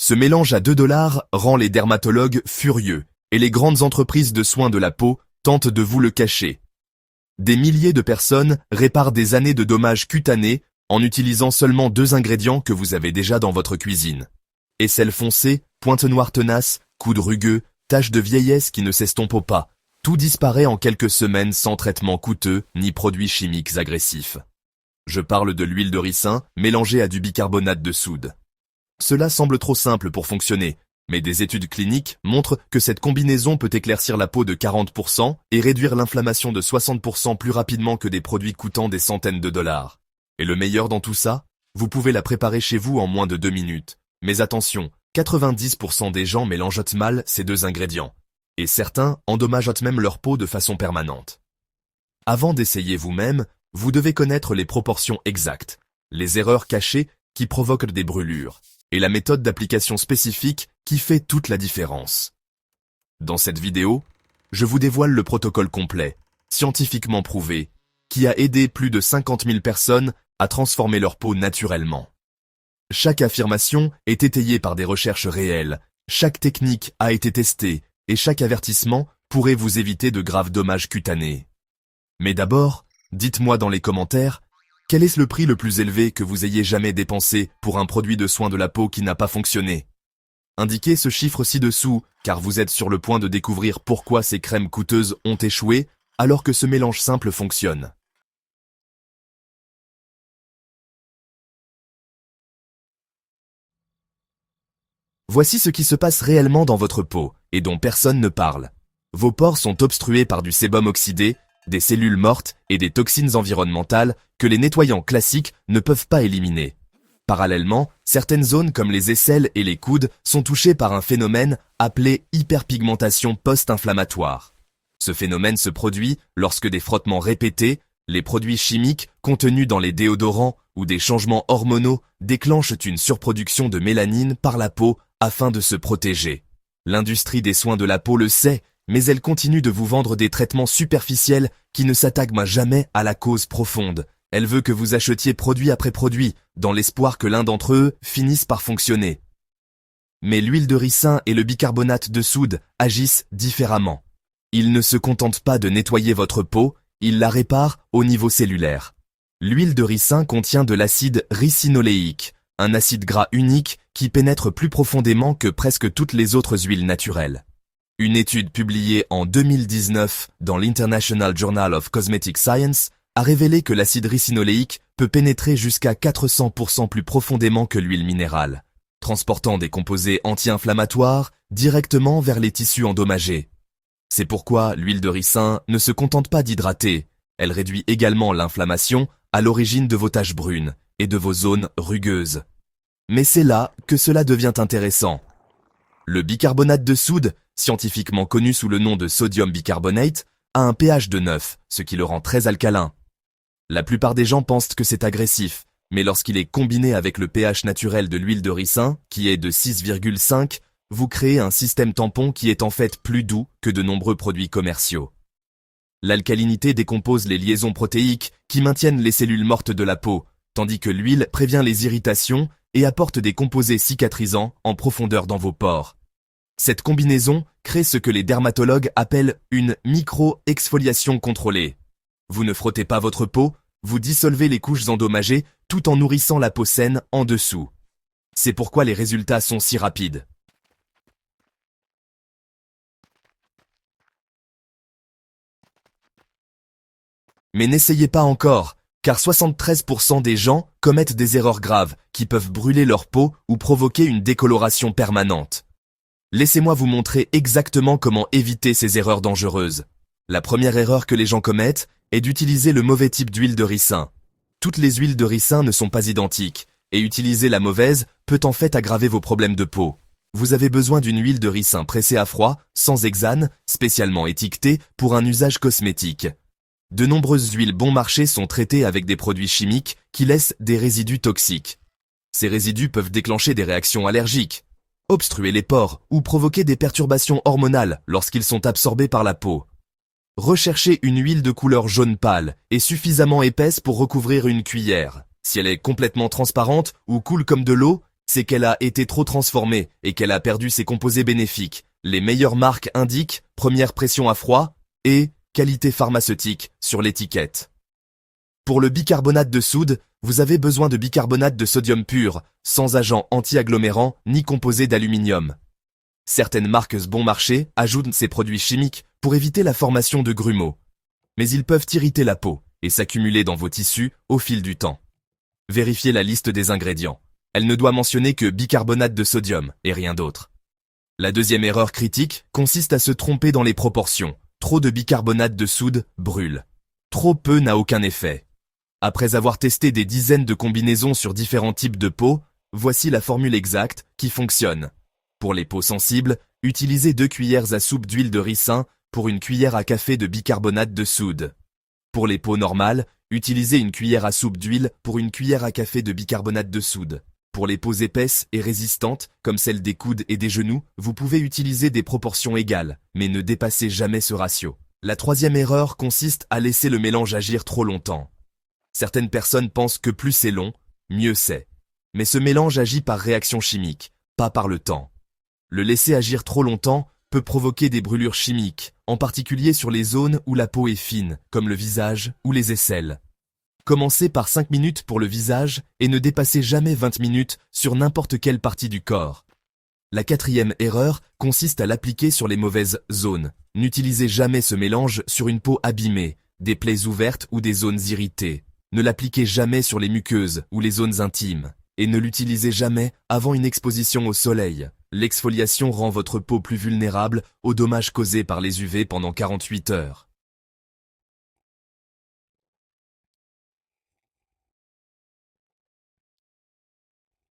Ce mélange à 2 $ rend les dermatologues furieux, et les grandes entreprises de soins de la peau tentent de vous le cacher. Des milliers de personnes réparent des années de dommages cutanés en utilisant seulement 2 ingrédients que vous avez déjà dans votre cuisine. Aisselle foncée, pointe noire tenace, coude rugueux, taches de vieillesse qui ne s'estompent pas, tout disparaît en quelques semaines sans traitement coûteux ni produits chimiques agressifs. Je parle de l'huile de ricin mélangée à du bicarbonate de soude. Cela semble trop simple pour fonctionner, mais des études cliniques montrent que cette combinaison peut éclaircir la peau de 40% et réduire l'inflammation de 60% plus rapidement que des produits coûtant des centaines de $. Et le meilleur dans tout ça, vous pouvez la préparer chez vous en moins de 2 minutes. Mais attention, 90% des gens mélangent mal ces 2 ingrédients. Et certains endommagent même leur peau de façon permanente. Avant d'essayer vous-même, vous devez connaître les proportions exactes, les erreurs cachées qui provoquent des brûlures, et la méthode d'application spécifique qui fait toute la différence. Dans cette vidéo, je vous dévoile le protocole complet, scientifiquement prouvé, qui a aidé plus de 50 000 personnes à transformer leur peau naturellement. Chaque affirmation est étayée par des recherches réelles, chaque technique a été testée, et chaque avertissement pourrait vous éviter de graves dommages cutanés. Mais d'abord, dites-moi dans les commentaires, quel est le prix le plus élevé que vous ayez jamais dépensé pour un produit de soin de la peau qui n'a pas fonctionné? Indiquez ce chiffre ci-dessous, car vous êtes sur le point de découvrir pourquoi ces crèmes coûteuses ont échoué, alors que ce mélange simple fonctionne. Voici ce qui se passe réellement dans votre peau, et dont personne ne parle. Vos pores sont obstrués par du sébum oxydé, des cellules mortes et des toxines environnementales que les nettoyants classiques ne peuvent pas éliminer. Parallèlement, certaines zones comme les aisselles et les coudes sont touchées par un phénomène appelé hyperpigmentation post-inflammatoire. Ce phénomène se produit lorsque des frottements répétés, les produits chimiques contenus dans les déodorants ou des changements hormonaux déclenchent une surproduction de mélanine par la peau afin de se protéger. L'industrie des soins de la peau le sait, mais elle continue de vous vendre des traitements superficiels qui ne s'attaquent jamais à la cause profonde. Elle veut que vous achetiez produit après produit, dans l'espoir que l'un d'entre eux finisse par fonctionner. Mais l'huile de ricin et le bicarbonate de soude agissent différemment. Ils ne se contentent pas de nettoyer votre peau, ils la réparent au niveau cellulaire. L'huile de ricin contient de l'acide ricinoléique, un acide gras unique qui pénètre plus profondément que presque toutes les autres huiles naturelles. Une étude publiée en 2019 dans l'International Journal of Cosmetic Science a révélé que l'acide ricinoléique peut pénétrer jusqu'à 400% plus profondément que l'huile minérale, transportant des composés anti-inflammatoires directement vers les tissus endommagés. C'est pourquoi l'huile de ricin ne se contente pas d'hydrater, elle réduit également l'inflammation à l'origine de vos taches brunes et de vos zones rugueuses. Mais c'est là que cela devient intéressant. Le bicarbonate de soude, scientifiquement connu sous le nom de sodium bicarbonate, a un pH de 9, ce qui le rend très alcalin. La plupart des gens pensent que c'est agressif, mais lorsqu'il est combiné avec le pH naturel de l'huile de ricin, qui est de 6,5, vous créez un système tampon qui est en fait plus doux que de nombreux produits commerciaux. L'alcalinité décompose les liaisons protéiques qui maintiennent les cellules mortes de la peau, tandis que l'huile prévient les irritations et apporte des composés cicatrisants en profondeur dans vos pores. Cette combinaison crée ce que les dermatologues appellent une micro-exfoliation contrôlée. Vous ne frottez pas votre peau, vous dissolvez les couches endommagées tout en nourrissant la peau saine en dessous. C'est pourquoi les résultats sont si rapides. Mais n'essayez pas encore, car 73% des gens commettent des erreurs graves qui peuvent brûler leur peau ou provoquer une décoloration permanente. Laissez-moi vous montrer exactement comment éviter ces erreurs dangereuses. La première erreur que les gens commettent est d'utiliser le mauvais type d'huile de ricin. Toutes les huiles de ricin ne sont pas identiques, et utiliser la mauvaise peut en fait aggraver vos problèmes de peau. Vous avez besoin d'une huile de ricin pressée à froid, sans hexane, spécialement étiquetée pour un usage cosmétique. De nombreuses huiles bon marché sont traitées avec des produits chimiques qui laissent des résidus toxiques. Ces résidus peuvent déclencher des réactions allergiques, obstruer les pores ou provoquer des perturbations hormonales lorsqu'ils sont absorbés par la peau. Recherchez une huile de couleur jaune pâle et suffisamment épaisse pour recouvrir une cuillère. Si elle est complètement transparente ou coule comme de l'eau, C'est qu'elle a été trop transformée et qu'elle a perdu ses composés bénéfiques. Les meilleures marques indiquent première pression à froid et qualité pharmaceutique sur l'étiquette. Pour le bicarbonate de soude, vous avez besoin de bicarbonate de sodium pur, sans agent anti-agglomérant ni composé d'aluminium. Certaines marques bon marché ajoutent ces produits chimiques pour éviter la formation de grumeaux. Mais ils peuvent irriter la peau et s'accumuler dans vos tissus au fil du temps. Vérifiez la liste des ingrédients. Elle ne doit mentionner que bicarbonate de sodium et rien d'autre. La deuxième erreur critique consiste à se tromper dans les proportions. Trop de bicarbonate de soude brûle. Trop peu n'a aucun effet. Après avoir testé des dizaines de combinaisons sur différents types de peaux, voici la formule exacte qui fonctionne. Pour les peaux sensibles, utilisez 2 cuillères à soupe d'huile de ricin pour 1 cuillère à café de bicarbonate de soude. Pour les peaux normales, utilisez 1 cuillère à soupe d'huile pour 1 cuillère à café de bicarbonate de soude. Pour les peaux épaisses et résistantes, comme celles des coudes et des genoux, vous pouvez utiliser des proportions égales, mais ne dépassez jamais ce ratio. La troisième erreur consiste à laisser le mélange agir trop longtemps. Certaines personnes pensent que plus c'est long, mieux c'est. Mais ce mélange agit par réaction chimique, pas par le temps. Le laisser agir trop longtemps peut provoquer des brûlures chimiques, en particulier sur les zones où la peau est fine, comme le visage ou les aisselles. Commencez par 5 minutes pour le visage et ne dépassez jamais 20 minutes sur n'importe quelle partie du corps. La quatrième erreur consiste à l'appliquer sur les mauvaises zones. N'utilisez jamais ce mélange sur une peau abîmée, des plaies ouvertes ou des zones irritées. Ne l'appliquez jamais sur les muqueuses ou les zones intimes. Et ne l'utilisez jamais avant une exposition au soleil. L'exfoliation rend votre peau plus vulnérable aux dommages causés par les UV pendant 48 heures.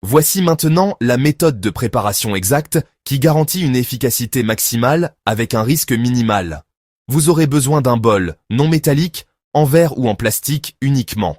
Voici maintenant la méthode de préparation exacte qui garantit une efficacité maximale avec un risque minimal. Vous aurez besoin d'un bol non métallique, en verre ou en plastique uniquement.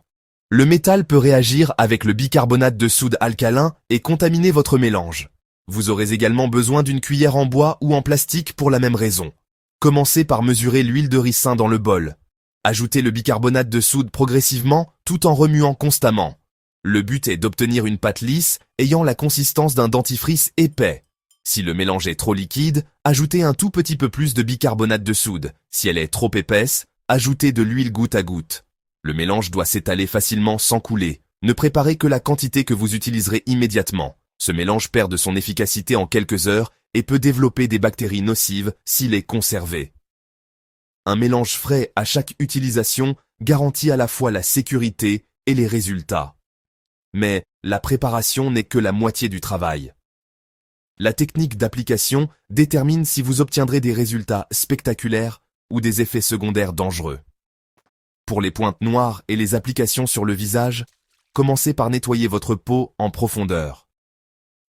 Le métal peut réagir avec le bicarbonate de soude alcalin et contaminer votre mélange. Vous aurez également besoin d'une cuillère en bois ou en plastique pour la même raison. Commencez par mesurer l'huile de ricin dans le bol. Ajoutez le bicarbonate de soude progressivement tout en remuant constamment. Le but est d'obtenir une pâte lisse ayant la consistance d'un dentifrice épais. Si le mélange est trop liquide, ajoutez un tout petit peu plus de bicarbonate de soude. Si elle est trop épaisse, ajoutez de l'huile goutte à goutte. Le mélange doit s'étaler facilement sans couler. Ne préparez que la quantité que vous utiliserez immédiatement. Ce mélange perd de son efficacité en quelques heures et peut développer des bactéries nocives s'il est conservé. Un mélange frais à chaque utilisation garantit à la fois la sécurité et les résultats. Mais la préparation n'est que la moitié du travail. La technique d'application détermine si vous obtiendrez des résultats spectaculaires ou des effets secondaires dangereux. Pour les pointes noires et les applications sur le visage, commencez par nettoyer votre peau en profondeur.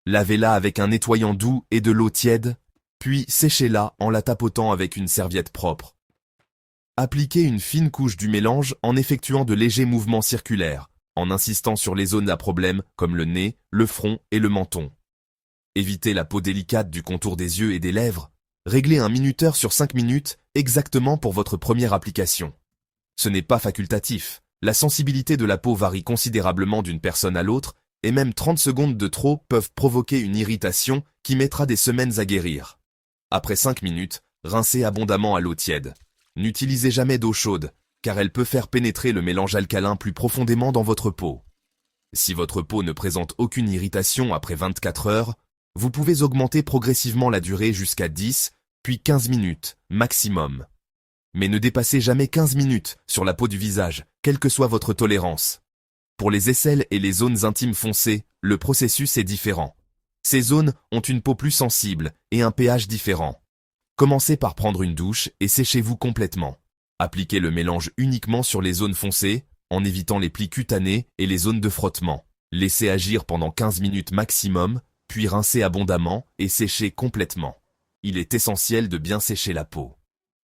Lavez-la avec un nettoyant doux et de l'eau tiède, puis séchez-la en la tapotant avec une serviette propre. Appliquez une fine couche du mélange en effectuant de légers mouvements circulaires, en insistant sur les zones à problème comme le nez, le front et le menton. Évitez la peau délicate du contour des yeux et des lèvres. Réglez un minuteur sur 5 minutes exactement pour votre première application. Ce n'est pas facultatif. La sensibilité de la peau varie considérablement d'une personne à l'autre et même 30 secondes de trop peuvent provoquer une irritation qui mettra des semaines à guérir. Après 5 minutes, rincez abondamment à l'eau tiède. N'utilisez jamais d'eau chaude, car elle peut faire pénétrer le mélange alcalin plus profondément dans votre peau. Si votre peau ne présente aucune irritation après 24 heures, vous pouvez augmenter progressivement la durée jusqu'à 10, puis 15 minutes, maximum. Mais ne dépassez jamais 15 minutes sur la peau du visage, quelle que soit votre tolérance. Pour les aisselles et les zones intimes foncées, le processus est différent. Ces zones ont une peau plus sensible et un pH différent. Commencez par prendre une douche et séchez-vous complètement. Appliquez le mélange uniquement sur les zones foncées, en évitant les plis cutanés et les zones de frottement. Laissez agir pendant 15 minutes maximum, puis rincez abondamment et séchez complètement. Il est essentiel de bien sécher la peau.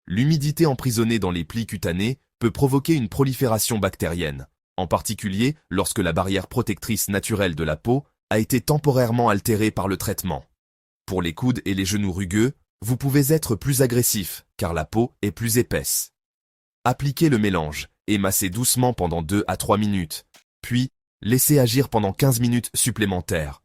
L'humidité emprisonnée dans les plis cutanés peut provoquer une prolifération bactérienne, en particulier lorsque la barrière protectrice naturelle de la peau a été temporairement altérée par le traitement. Pour les coudes et les genoux rugueux, vous pouvez être plus agressif, car la peau est plus épaisse. Appliquez le mélange et massez doucement pendant 2 à 3 minutes, puis laissez agir pendant 15 minutes supplémentaires.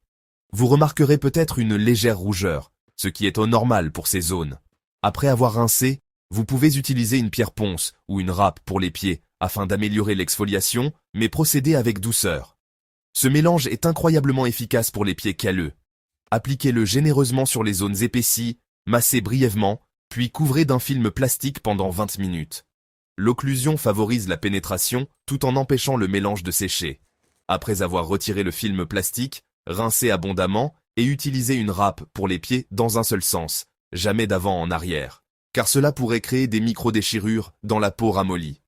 Vous remarquerez peut-être une légère rougeur, ce qui est au normal pour ces zones. Après avoir rincé, vous pouvez utiliser une pierre ponce ou une râpe pour les pieds afin d'améliorer l'exfoliation, mais procédez avec douceur. Ce mélange est incroyablement efficace pour les pieds calleux. Appliquez-le généreusement sur les zones épaissies, massez brièvement, puis couvrez d'un film plastique pendant 20 minutes. L'occlusion favorise la pénétration tout en empêchant le mélange de sécher. Après avoir retiré le film plastique, rincez abondamment et utilisez une râpe pour les pieds dans un seul sens, jamais d'avant en arrière, car cela pourrait créer des micro-déchirures dans la peau ramollie.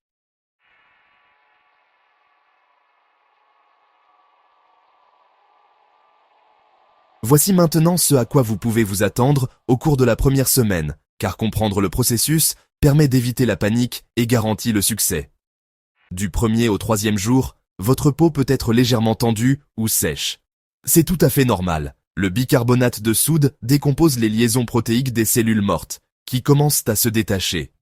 Voici maintenant ce à quoi vous pouvez vous attendre au cours de la première semaine, car comprendre le processus permet d'éviter la panique et garantit le succès. Du premier au troisième jour, votre peau peut être légèrement tendue ou sèche. C'est tout à fait normal. Le bicarbonate de soude décompose les liaisons protéiques des cellules mortes, qui commencent à se détacher.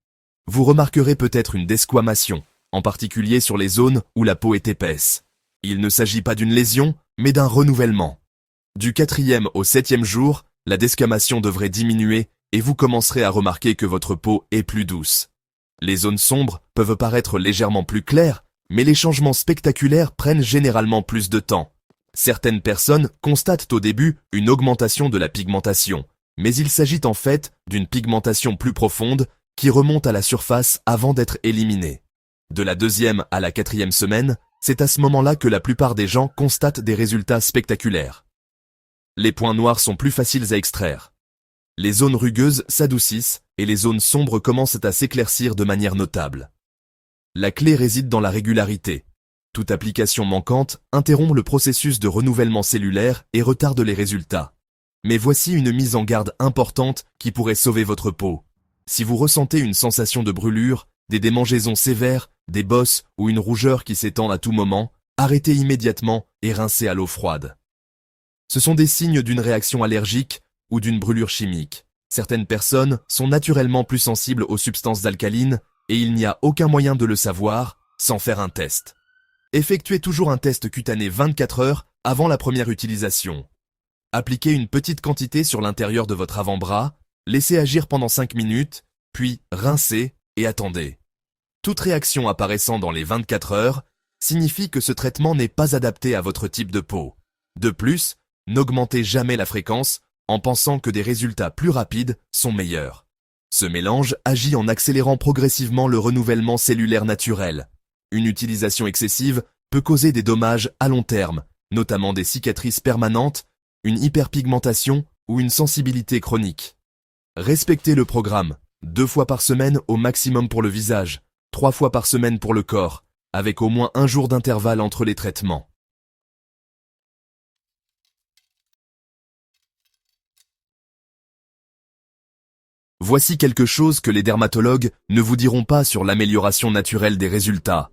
Vous remarquerez peut-être une desquamation, en particulier sur les zones où la peau est épaisse. Il ne s'agit pas d'une lésion, mais d'un renouvellement. Du 4e au 7e jour, la desquamation devrait diminuer et vous commencerez à remarquer que votre peau est plus douce. Les zones sombres peuvent paraître légèrement plus claires, mais les changements spectaculaires prennent généralement plus de temps. Certaines personnes constatent au début une augmentation de la pigmentation, mais il s'agit en fait d'une pigmentation plus profonde qui remonte à la surface avant d'être éliminée. De la 2e à la 4e semaine, c'est à ce moment-là que la plupart des gens constatent des résultats spectaculaires. Les points noirs sont plus faciles à extraire. Les zones rugueuses s'adoucissent et les zones sombres commencent à s'éclaircir de manière notable. La clé réside dans la régularité. Toute application manquante interrompt le processus de renouvellement cellulaire et retarde les résultats. Mais voici une mise en garde importante qui pourrait sauver votre peau. Si vous ressentez une sensation de brûlure, des démangeaisons sévères, des bosses ou une rougeur qui s'étend à tout moment, arrêtez immédiatement et rincez à l'eau froide. Ce sont des signes d'une réaction allergique ou d'une brûlure chimique. Certaines personnes sont naturellement plus sensibles aux substances alcalines et il n'y a aucun moyen de le savoir sans faire un test. Effectuez toujours un test cutané 24 heures avant la première utilisation. Appliquez une petite quantité sur l'intérieur de votre avant-bras, laissez agir pendant 5 minutes, puis rincez et attendez. Toute réaction apparaissant dans les 24 heures signifie que ce traitement n'est pas adapté à votre type de peau. De plus, n'augmentez jamais la fréquence en pensant que des résultats plus rapides sont meilleurs. Ce mélange agit en accélérant progressivement le renouvellement cellulaire naturel. Une utilisation excessive peut causer des dommages à long terme, notamment des cicatrices permanentes, une hyperpigmentation ou une sensibilité chronique. Respectez le programme, 2 fois par semaine au maximum pour le visage, 3 fois par semaine pour le corps, avec au moins 1 jour d'intervalle entre les traitements. Voici quelque chose que les dermatologues ne vous diront pas sur l'amélioration naturelle des résultats.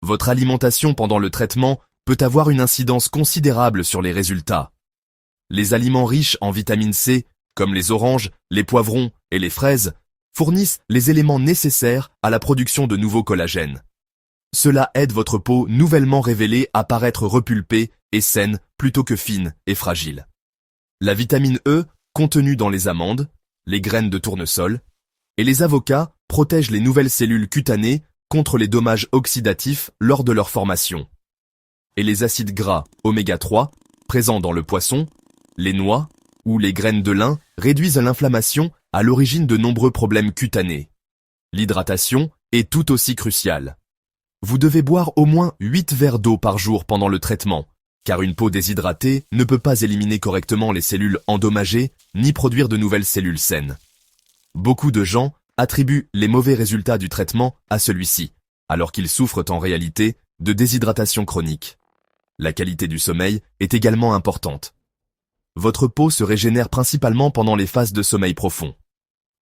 Votre alimentation pendant le traitement peut avoir une incidence considérable sur les résultats. Les aliments riches en vitamine C, comme les oranges, les poivrons et les fraises, fournissent les éléments nécessaires à la production de nouveaux collagènes. Cela aide votre peau nouvellement révélée à paraître repulpée et saine plutôt que fine et fragile. La vitamine E, contenue dans les amandes, les graines de tournesol et les avocats protègent les nouvelles cellules cutanées contre les dommages oxydatifs lors de leur formation. Et les acides gras oméga 3, présents dans le poisson, les noix ou les graines de lin réduisent l'inflammation à l'origine de nombreux problèmes cutanés. L'hydratation est tout aussi cruciale. Vous devez boire au moins 8 verres d'eau par jour pendant le traitement, car une peau déshydratée ne peut pas éliminer correctement les cellules endommagées ni produire de nouvelles cellules saines. Beaucoup de gens attribuent les mauvais résultats du traitement à celui-ci, alors qu'ils souffrent en réalité de déshydratation chronique. La qualité du sommeil est également importante. Votre peau se régénère principalement pendant les phases de sommeil profond.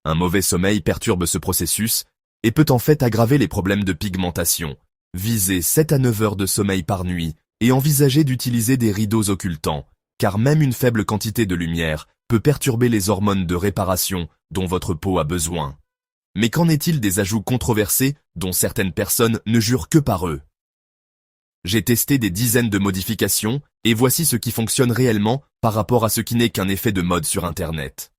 Un mauvais sommeil perturbe ce processus et peut en fait aggraver les problèmes de pigmentation. Visez 7 à 9 heures de sommeil par nuit et envisagez d'utiliser des rideaux occultants, car même une faible quantité de lumière peut perturber les hormones de réparation dont votre peau a besoin. Mais qu'en est-il des ajouts controversés dont certaines personnes ne jurent que par eux? J'ai testé des dizaines de modifications, et voici ce qui fonctionne réellement par rapport à ce qui n'est qu'un effet de mode sur Internet.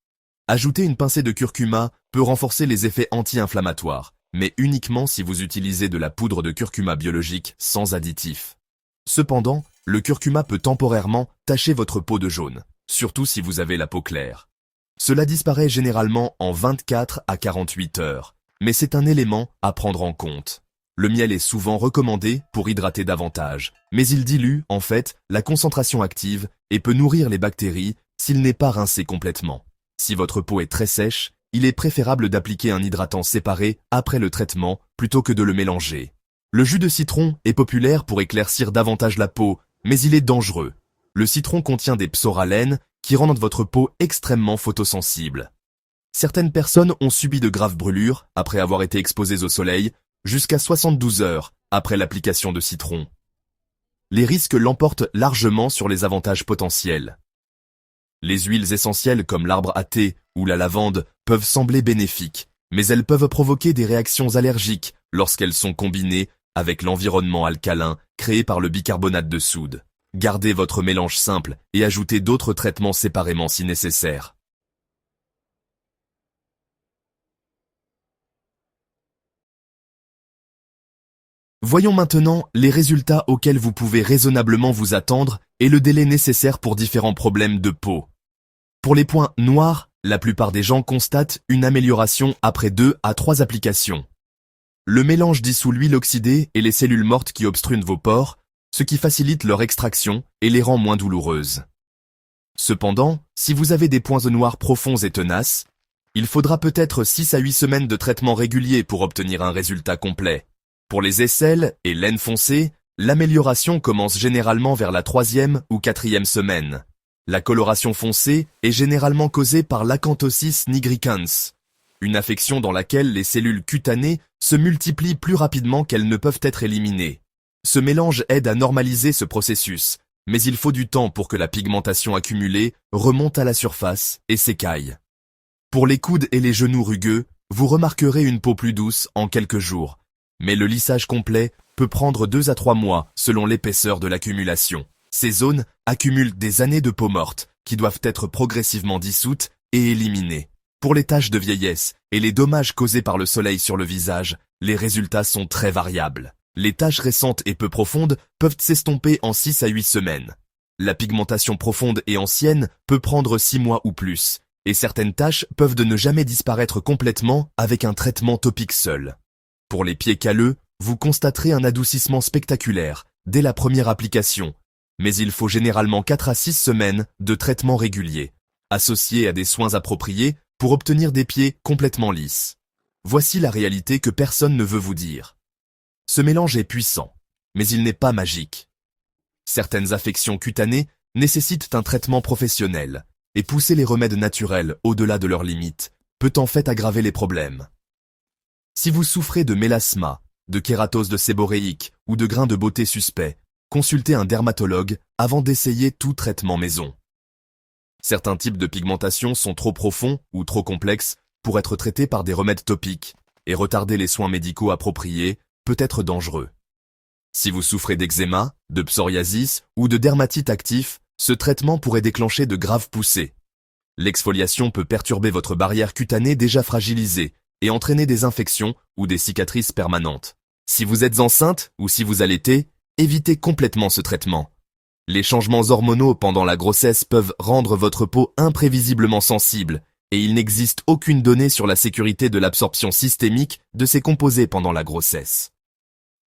Ajouter une pincée de curcuma peut renforcer les effets anti-inflammatoires, mais uniquement si vous utilisez de la poudre de curcuma biologique sans additifs. Cependant, le curcuma peut temporairement tacher votre peau de jaune, surtout si vous avez la peau claire. Cela disparaît généralement en 24 à 48 heures, mais c'est un élément à prendre en compte. Le miel est souvent recommandé pour hydrater davantage, mais il dilue, en fait, la concentration active et peut nourrir les bactéries s'il n'est pas rincé complètement. Si votre peau est très sèche, il est préférable d'appliquer un hydratant séparé après le traitement plutôt que de le mélanger. Le jus de citron est populaire pour éclaircir davantage la peau, mais il est dangereux. Le citron contient des psoralènes qui rendent votre peau extrêmement photosensible. Certaines personnes ont subi de graves brûlures après avoir été exposées au soleil, jusqu'à 72 heures après l'application de citron. Les risques l'emportent largement sur les avantages potentiels. Les huiles essentielles comme l'arbre à thé ou la lavande peuvent sembler bénéfiques, mais elles peuvent provoquer des réactions allergiques lorsqu'elles sont combinées avec l'environnement alcalin créé par le bicarbonate de soude. Gardez votre mélange simple et ajoutez d'autres traitements séparément si nécessaire. Voyons maintenant les résultats auxquels vous pouvez raisonnablement vous attendre et le délai nécessaire pour différents problèmes de peau. Pour les points noirs, la plupart des gens constatent une amélioration après 2 à 3 applications. Le mélange dissout l'huile oxydée et les cellules mortes qui obstruent vos pores, ce qui facilite leur extraction et les rend moins douloureuses. Cependant, si vous avez des points noirs profonds et tenaces, il faudra peut-être 6 à 8 semaines de traitement régulier pour obtenir un résultat complet. Pour les aisselles et laines foncées, l'amélioration commence généralement vers la 3e ou 4e semaine. La coloration foncée est généralement causée par l'acanthosis nigricans, une affection dans laquelle les cellules cutanées se multiplient plus rapidement qu'elles ne peuvent être éliminées. Ce mélange aide à normaliser ce processus, mais il faut du temps pour que la pigmentation accumulée remonte à la surface et s'écaille. Pour les coudes et les genoux rugueux, vous remarquerez une peau plus douce en quelques jours, mais le lissage complet peut prendre 2 à 3 mois selon l'épaisseur de l'accumulation. Ces zones accumulent des années de peau morte qui doivent être progressivement dissoutes et éliminées. Pour les taches de vieillesse et les dommages causés par le soleil sur le visage, les résultats sont très variables. Les taches récentes et peu profondes peuvent s'estomper en 6 à 8 semaines. La pigmentation profonde et ancienne peut prendre 6 mois ou plus, et certaines taches peuvent ne jamais disparaître complètement avec un traitement topique seul. Pour les pieds calleux, vous constaterez un adoucissement spectaculaire dès la première application, mais il faut généralement 4 à 6 semaines de traitement régulier, associés à des soins appropriés pour obtenir des pieds complètement lisses. Voici la réalité que personne ne veut vous dire. Ce mélange est puissant, mais il n'est pas magique. Certaines affections cutanées nécessitent un traitement professionnel, et pousser les remèdes naturels au-delà de leurs limites peut en fait aggraver les problèmes. Si vous souffrez de mélasma, de kératose de séboréique ou de grains de beauté suspects, consultez un dermatologue avant d'essayer tout traitement maison. Certains types de pigmentation sont trop profonds ou trop complexes pour être traités par des remèdes topiques, et retarder les soins médicaux appropriés peut être dangereux. Si vous souffrez d'eczéma, de psoriasis ou de dermatite actif, ce traitement pourrait déclencher de graves poussées. L'exfoliation peut perturber votre barrière cutanée déjà fragilisée et entraîner des infections ou des cicatrices permanentes. Si vous êtes enceinte ou si vous allaitez, évitez complètement ce traitement. Les changements hormonaux pendant la grossesse peuvent rendre votre peau imprévisiblement sensible et il n'existe aucune donnée sur la sécurité de l'absorption systémique de ces composés pendant la grossesse.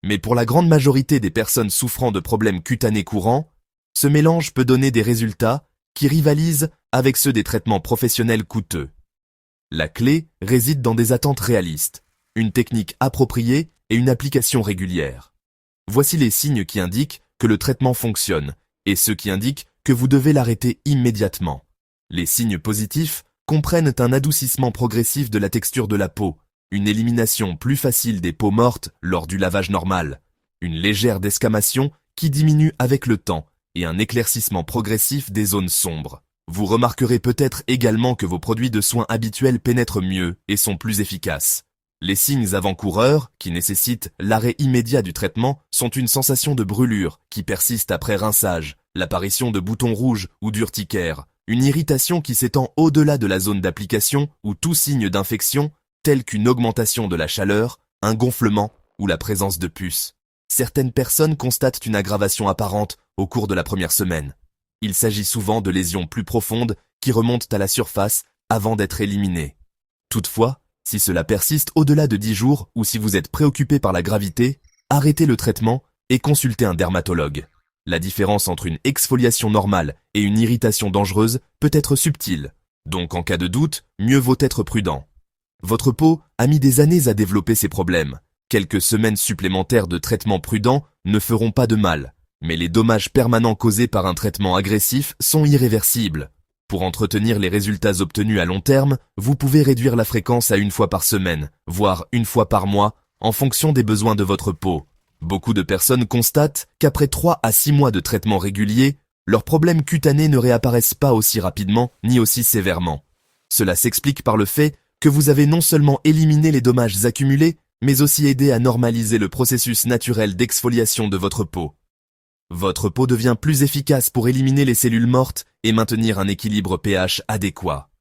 Mais pour la grande majorité des personnes souffrant de problèmes cutanés courants, ce mélange peut donner des résultats qui rivalisent avec ceux des traitements professionnels coûteux. La clé réside dans des attentes réalistes, une technique appropriée et une application régulière. Voici les signes qui indiquent que le traitement fonctionne et ceux qui indiquent que vous devez l'arrêter immédiatement. Les signes positifs comprennent un adoucissement progressif de la texture de la peau, une élimination plus facile des peaux mortes lors du lavage normal, une légère desquamation qui diminue avec le temps et un éclaircissement progressif des zones sombres. Vous remarquerez peut-être également que vos produits de soins habituels pénètrent mieux et sont plus efficaces. Les signes avant-coureurs, qui nécessitent l'arrêt immédiat du traitement, sont une sensation de brûlure qui persiste après rinçage, l'apparition de boutons rouges ou d'urticaire, une irritation qui s'étend au-delà de la zone d'application ou tout signe d'infection, tel qu'une augmentation de la chaleur, un gonflement ou la présence de puces. Certaines personnes constatent une aggravation apparente au cours de la première semaine. Il s'agit souvent de lésions plus profondes qui remontent à la surface avant d'être éliminées. Toutefois, si cela persiste au-delà de 10 jours ou si vous êtes préoccupé par la gravité, arrêtez le traitement et consultez un dermatologue. La différence entre une exfoliation normale et une irritation dangereuse peut être subtile, donc en cas de doute, mieux vaut être prudent. Votre peau a mis des années à développer ces problèmes. Quelques semaines supplémentaires de traitement prudent ne feront pas de mal, mais les dommages permanents causés par un traitement agressif sont irréversibles. Pour entretenir les résultats obtenus à long terme, vous pouvez réduire la fréquence à 1 fois par semaine, voire 1 fois par mois, en fonction des besoins de votre peau. Beaucoup de personnes constatent qu'après 3 à 6 mois de traitement régulier, leurs problèmes cutanés ne réapparaissent pas aussi rapidement ni aussi sévèrement. Cela s'explique par le fait que vous avez non seulement éliminé les dommages accumulés, mais aussi aidé à normaliser le processus naturel d'exfoliation de votre peau. Votre peau devient plus efficace pour éliminer les cellules mortes et maintenir un équilibre pH adéquat.